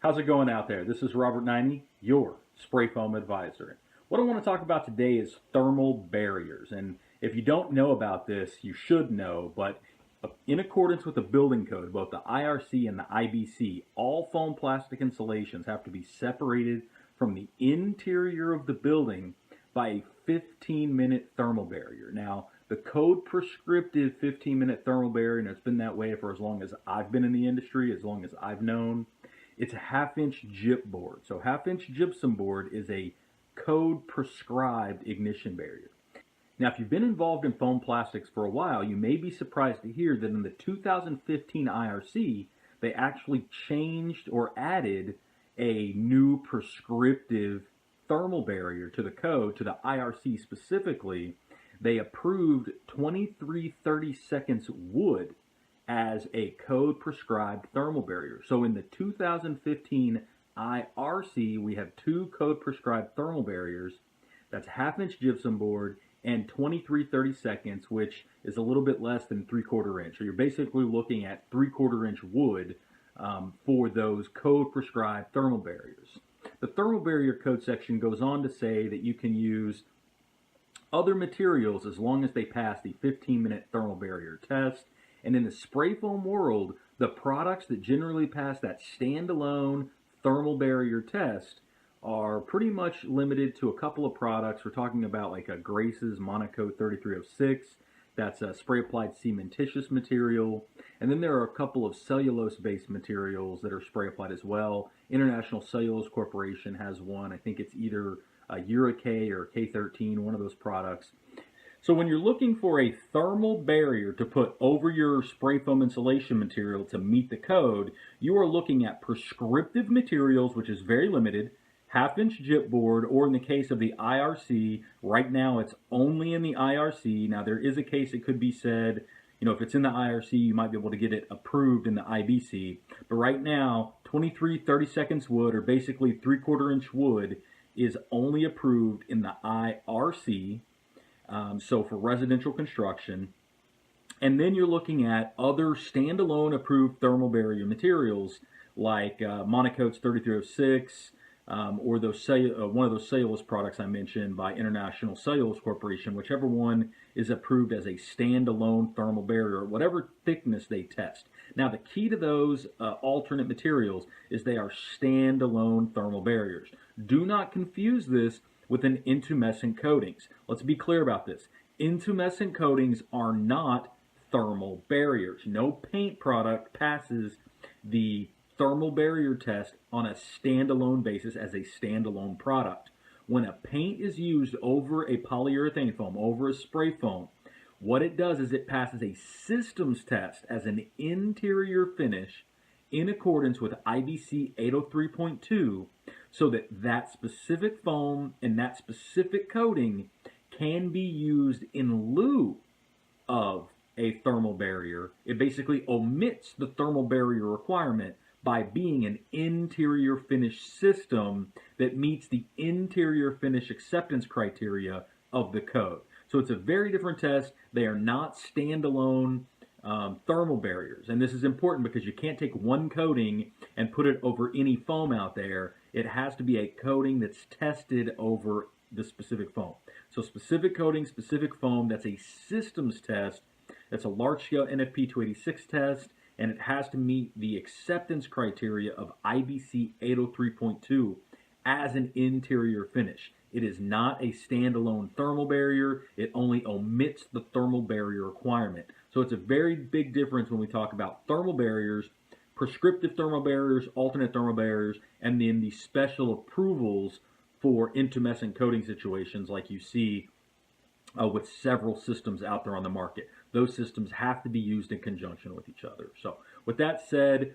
How's it going out there? This is Robert Naini, your spray foam advisor. What I want to talk about today is thermal barriers. And if you don't know about this, you should know, but in accordance with the building code, both the IRC and the IBC, all foam plastic insulations have to be separated from the interior of the building by a 15-minute thermal barrier. Now, the code prescriptive 15-minute thermal barrier, and it's been that way for as long as I've been in the industry, as long as I've known, it's a half-inch gyp board. So half-inch gypsum board is a code prescribed ignition barrier. Now, if you've been involved in foam plastics for a while, you may be surprised to hear that in the 2015 IRC, they actually changed or added a new prescriptive thermal barrier to the code, to the IRC specifically. They approved 2330 seconds wood as a code prescribed thermal barrier. So in the 2015 IRC, we have two code prescribed thermal barriers. That's half-inch gypsum board and 2330 seconds, which is a little bit less than 3/4 inch. So you're basically looking at 3/4 inch wood for those code prescribed thermal barriers. The thermal barrier code section goes on to say that you can use other materials as long as they pass the 15-minute thermal barrier test. And in the spray foam world, the products that generally pass that standalone thermal barrier test are pretty much limited to a couple of products. We're talking about like a Grace's Monocoat 3306. That's a spray applied cementitious material. And then there are a couple of cellulose based materials that are spray applied as well. International Cellulose Corporation has one. I think it's either a Urake or K13, one of those products. So when you're looking for a thermal barrier to put over your spray foam insulation material to meet the code, you are looking at prescriptive materials, which is very limited, half-inch gyp board, or in the case of the IRC, right now it's only in the IRC. Now there is a case it could be said, you know, if it's in the IRC, you might be able to get it approved in the IBC. But right now, 2330 seconds wood, or basically 3/4 inch wood, is only approved in the IRC. So for residential construction. And then you're looking at other standalone approved thermal barrier materials like Monocoat's 3306 or those one of those cellulose products I mentioned by International Cellulose Corporation, whichever one is approved as a standalone thermal barrier, whatever thickness they test. Now the key to those alternate materials is they are standalone thermal barriers. Do not confuse this with an intumescent coatings. Let's be clear about this. Intumescent coatings are not thermal barriers. No paint product passes the thermal barrier test on a standalone basis as a standalone product. When a paint is used over a polyurethane foam, over a spray foam, what it does is it passes a systems test as an interior finish in accordance with IBC 803.2, so that that specific foam and that specific coating can be used in lieu of a thermal barrier. It basically omits the thermal barrier requirement by being an interior finish system that meets the interior finish acceptance criteria of the code. So it's a very different test. They are not standalone thermal barriers. And this is important because you can't take one coating and put it over any foam out there. It has to be a coating that's tested over the specific foam. So specific coating, specific foam, that's a systems test. That's a large-scale NFP 286 test, and it has to meet the acceptance criteria of IBC 803.2 as an interior finish. It is not a standalone thermal barrier. It only omits the thermal barrier requirement. So it's a very big difference when we talk about thermal barriers, prescriptive thermal barriers, alternate thermal barriers, and then the special approvals for intumescent coating situations like you see with several systems out there on the market. Those systems have to be used in conjunction with each other. So with that said,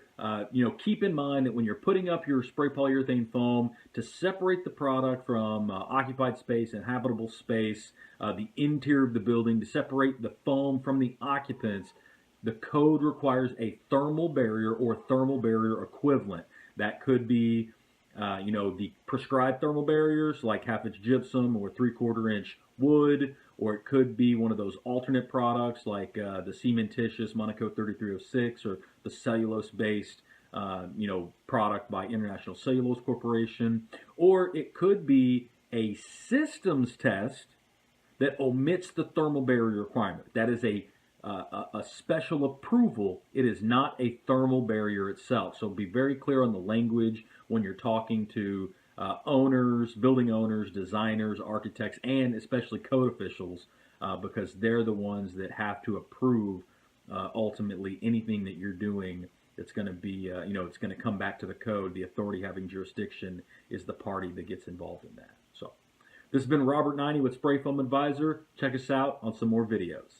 keep in mind that when you're putting up your spray polyurethane foam to separate the product from occupied space and habitable space, the interior of the building, to separate the foam from the occupants, the code requires a thermal barrier or thermal barrier equivalent. That could be the prescribed thermal barriers like half-inch gypsum or 3/4 inch wood, or it could be one of those alternate products like the cementitious Monocoat 3306 or the cellulose-based product by International Cellulose Corporation, or it could be a systems test that omits the thermal barrier requirement. That is a special approval. It is not a thermal barrier itself. So be very clear on the language when you're talking to owners, building owners, designers, architects, and especially code officials, because they're the ones that have to approve ultimately anything that you're doing. It's going to be, it's going to come back to the code. The authority having jurisdiction is the party that gets involved in that. So this has been Robert Naini with Spray Foam Advisor. Check us out on some more videos.